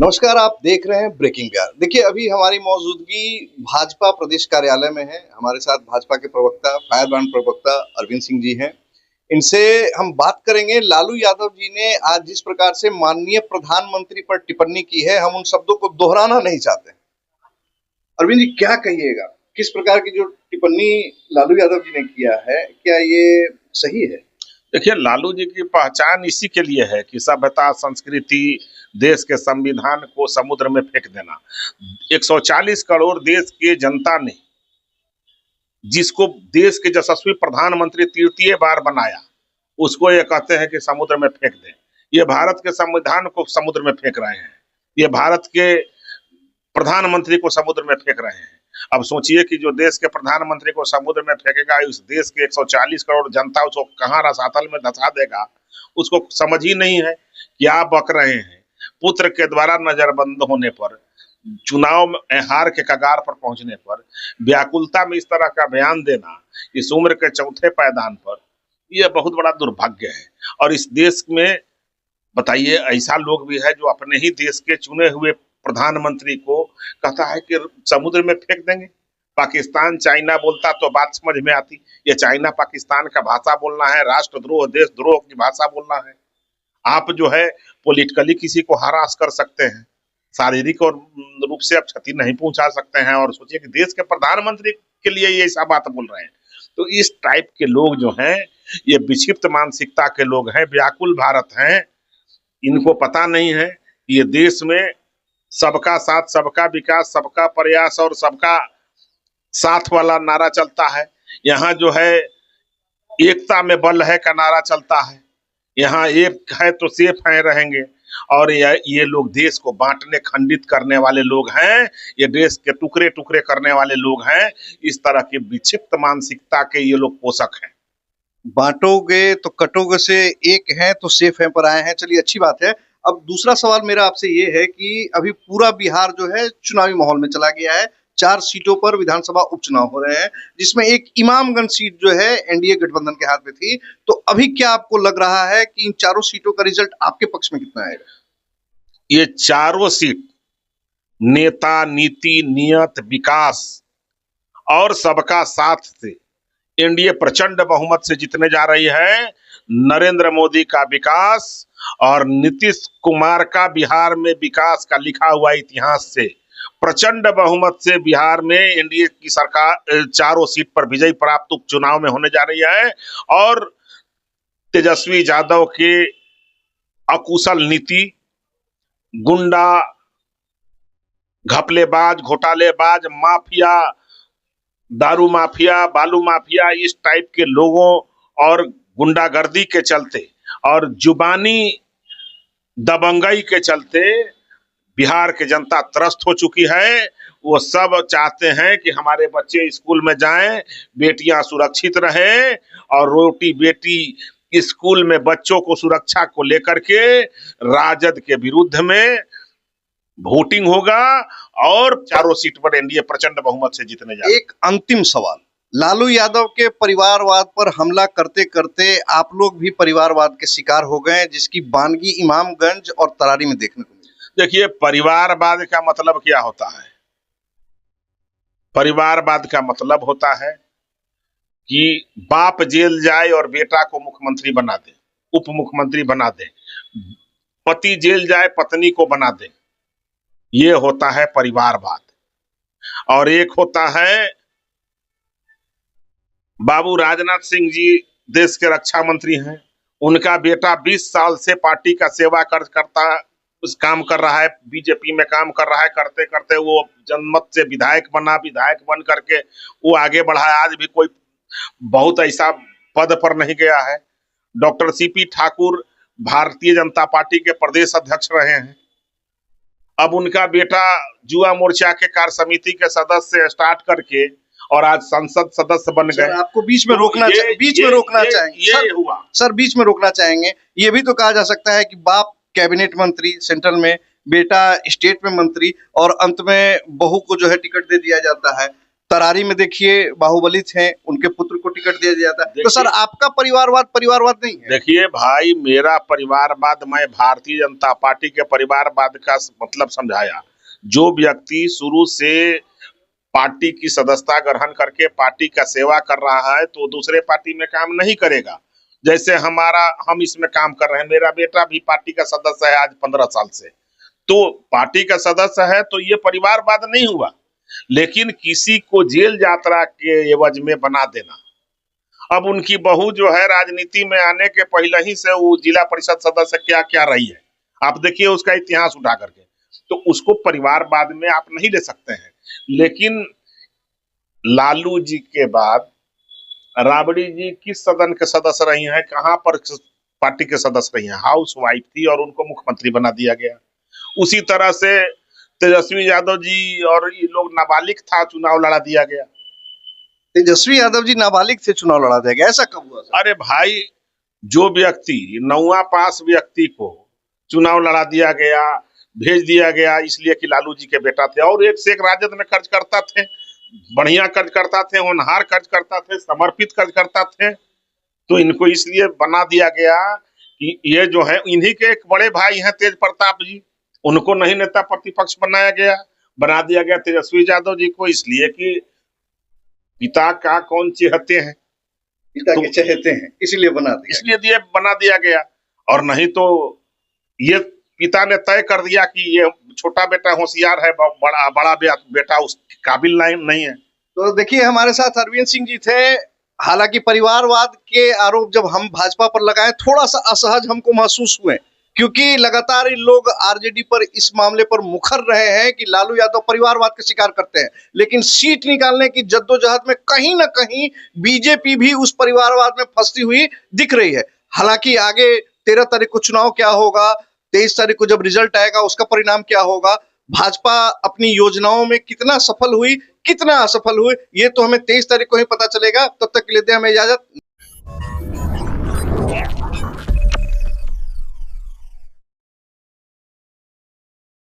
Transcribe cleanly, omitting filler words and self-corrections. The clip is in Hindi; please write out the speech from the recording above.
नमस्कार, आप देख रहे हैं ब्रेकिंग बिहार। देखिए, अभी हमारी मौजूदगी भाजपा प्रदेश कार्यालय में है। हमारे साथ भाजपा के प्रवक्ता, फायर ब्रांड प्रवक्ता अरविंद सिंह जी हैं। इनसे हम बात करेंगे। लालू यादव जी ने आज जिस प्रकार से माननीय प्रधानमंत्री पर टिप्पणी की है, हम उन शब्दों को दोहराना नहीं चाहते। अरविंद जी, क्या कहिएगा? किस प्रकार की जो टिप्पणी लालू यादव जी ने किया है, क्या ये सही है? देखिए, लालू जी की पहचान इसी के लिए है कि सभ्यता, संस्कृति, देश के संविधान को समुद्र में फेंक देना। 140 करोड़ देश की जनता ने जिसको देश के यशस्वी प्रधानमंत्री तृतीय बार बनाया, उसको ये कहते हैं कि समुद्र में फेंक दें। ये भारत के संविधान को समुद्र में फेंक रहे हैं। ये भारत के प्रधानमंत्री को समुद्र में फेंक रहे हैं। अब सोचिए कि जो देश के प्रधानमंत्री को समुद्र में फेंकेगा, उस देश के 140 करोड़ जनता उसको कहाँ रसातल में धंसा देगा, उसको समझ ही नहीं है। क्या बक रहे हैं? पुत्र के द्वारा नजरबंद होने पर, चुनाव में हार के कगार पर पहुंचने पर व्याकुलता में इस तरह का बयान देना, इस उम्र के चौथे पायदान पर, यह बहुत बड़ा दुर्भाग्य है। और इस देश में बताइए, ऐसा लोग भी है जो अपने ही देश के चुने हुए प्रधानमंत्री को कहता है कि समुद्र में फेंक देंगे। पाकिस्तान चाइना बोलता तो बात समझ में आती। ये चाइना पाकिस्तान का भाषा बोलना है, राष्ट्रद्रोह, देशद्रोह की भाषा बोलना है। आप जो है पॉलिटिकली किसी को हरास कर सकते हैं, शारीरिक और रूप से आप क्षति नहीं पहुंचा सकते हैं, और सोचिए कि देश के प्रधानमंत्री के लिए ये ऐसा बात बोल रहे हैं। तो इस टाइप के लोग जो हैं, ये विक्षिप्त मानसिकता के लोग हैं, व्याकुल भारत हैं। इनको पता नहीं है कि ये देश में सबका साथ, सबका विकास, सबका प्रयास और सबका साथ वाला नारा चलता है। यहाँ जो है एकता में बल है का नारा चलता है। यहाँ एक है तो सेफ है रहेंगे। और ये लोग देश को बांटने, खंडित करने वाले लोग हैं। ये देश के टुकड़े टुकड़े करने वाले लोग हैं। इस तरह की विक्षिप्त मानसिकता के ये लोग पोषक हैं। बांटोगे तो कटोगे से एक है तो सेफ है पर आए हैं। चलिए, अच्छी बात है। अब दूसरा सवाल मेरा आपसे ये है कि अभी पूरा बिहार जो है चुनावी माहौल में चला गया है। 4 सीटों पर विधानसभा उपचुनाव हो रहे हैं, जिसमें एक इमामगंज सीट जो है एनडीए गठबंधन के हाथ में थी। तो अभी क्या आपको लग रहा है कि इन चारों सीटों का रिजल्ट आपके पक्ष में कितना आएगा? ये चारों सीट नेता, नीति, नियत, विकास और सबका साथ से एनडीए प्रचंड बहुमत से जीतने जा रही है। नरेंद्र मोदी का विकास और नीतीश कुमार का बिहार में विकास का लिखा हुआ इतिहास से प्रचंड बहुमत से बिहार में एनडीए की सरकार चारों सीट पर विजय प्राप्त उपचुनाव में होने जा रही है। और तेजस्वी यादव के अकुशल नीति, गुंडा, घपलेबाज, घोटालेबाज, माफिया, दारू माफिया, बालू माफिया, इस टाइप के लोगों और गुंडागर्दी के चलते और जुबानी दबंगई के चलते बिहार की जनता त्रस्त हो चुकी है। वो सब चाहते हैं कि हमारे बच्चे स्कूल में जाएं, बेटियां सुरक्षित रहें, और रोटी बेटी स्कूल में बच्चों को सुरक्षा को लेकर के राजद के विरुद्ध में वोटिंग होगा और चारों सीट पर एनडीए प्रचंड बहुमत से जीतने जा रही है। एक अंतिम सवाल, लालू यादव के परिवारवाद पर हमला करते करते आप लोग भी परिवारवाद के शिकार हो गए, जिसकी वानगी इमामगंज और तरारी में देखने को मिली। देखिए, परिवारवाद का मतलब क्या होता है? परिवारवाद का मतलब होता है कि बाप जेल जाए और बेटा को मुख्यमंत्री बना दे, उप मुख्यमंत्री बना दे, पति जेल जाए, पत्नी को बना दे। ये होता है परिवारवाद। और एक होता है, बाबू राजनाथ सिंह जी देश के रक्षा मंत्री हैं, उनका बेटा 20 साल से पार्टी का सेवा करता उस काम कर रहा है, बीजेपी में काम कर रहा है। करते करते वो जनमत से विधायक बना, विधायक बन करके वो आगे बढ़ा है। आज भी कोई बहुत ऐसा पद पर नहीं गया है। Doctor CP Thakur Bharatiya Janata party के प्रदेश अध्यक्ष रहे हैं। अब उनका बेटा युवा मोर्चा के कार्य समिति के सदस्य स्टार्ट करके और आज संसद सदस्य बन गए। आपको बीच में रोकना चाहेंगे। ये भी तो कहा जा सकता है कि बाप कैबिनेट मंत्री सेंट्रल में, बेटा स्टेट में मंत्री, और अंत में बहू को जो है टिकट दे दिया जाता है। तरारी में देखिए बाहुबली थे, उनके पुत्र को टिकट दिया जाता है। तो सर देखिए आपका परिवारवाद नहीं है? देखिए भाई, मेरा परिवारवाद, मैं भारतीय जनता पार्टी के परिवारवाद का मतलब समझाया। जो व्यक्ति शुरू से पार्टी की सदस्यता ग्रहण करके पार्टी का सेवा कर रहा है तो दूसरे पार्टी में काम नहीं करेगा। जैसे हम इसमें काम कर रहे हैं, मेरा बेटा भी पार्टी का सदस्य है आज 15 साल से, तो पार्टी का सदस्य है तो ये परिवारवाद नहीं हुआ। लेकिन किसी को जेल यात्रा के एवज में बना देना, अब उनकी बहू जो है राजनीति में आने के पहले ही से वो जिला परिषद सदस्य क्या क्या रही है, आप देखिए उसका इतिहास उठा करके, तो उसको परिवारवाद में आप नहीं ले सकते हैं। लेकिन लालू जी के बाद राबड़ी जी किस सदन के सदस्य रही हैं, कहां पर पार्टी के सदस्य रही हैं? हाउस वाइफ थी और उनको मुख्यमंत्री बना दिया गया। उसी तरह से तेजस्वी यादव जी और ये लोग नाबालिग था, चुनाव लड़ा दिया गया। तेजस्वी यादव जी नाबालिग से चुनाव लड़ा दिया गया, ऐसा कब हुआ सर? अरे भाई, जो व्यक्ति 9वां पास व्यक्ति को चुनाव लड़ा दिया गया, भेज दिया गया, इसलिए कि लालू जी के बेटा थे और एक से एक राजद में कर्ज करता थे, बढ़िया कर्ज करता थे, होनहार कर्ज करता थे, समर्पित कर्ज करता थे, तो इनको इसलिए बना दिया गया कि ये जो है इन्हीं के एक बड़े भाई हैं तेज प्रताप जी, उनको नहीं नेता प्रतिपक्ष बनाया गया, बना दिया गया तेजस्वी यादव जी को, इसलिए कि पिता का कौन चहेते हैं, पिता के चहेते हैं इसलिए बना दिया गया। और नहीं तो ये पिता ने तय कर दिया कि ये छोटा बेटा होशियार है, बड़ा बेटा उस काबिल नहीं है। तो देखिए हमारे साथ अरविंद सिंह जी थे। हालांकि परिवारवाद के आरोप जब हम भाजपा पर लगाए, थोड़ा सा असहज हमको महसूस हुए, क्योंकि लगातार इन लोग आरजेडी पर इस मामले पर मुखर रहे हैं कि लालू यादव परिवारवाद का शिकार करते हैं, लेकिन सीट निकालने की जद्दोजहद में कहीं ना कहीं बीजेपी भी उस परिवारवाद में फंसी हुई दिख रही है। हालांकि आगे 13 तारीख को चुनाव क्या होगा, 23 तारीख को जब रिजल्ट आएगा उसका परिणाम क्या होगा, भाजपा अपनी योजनाओं में कितना सफल हुई कितना असफल हुई, ये तो हमें 23 तारीख को ही पता चलेगा। तब तक के लिए दें हमें इजाजत।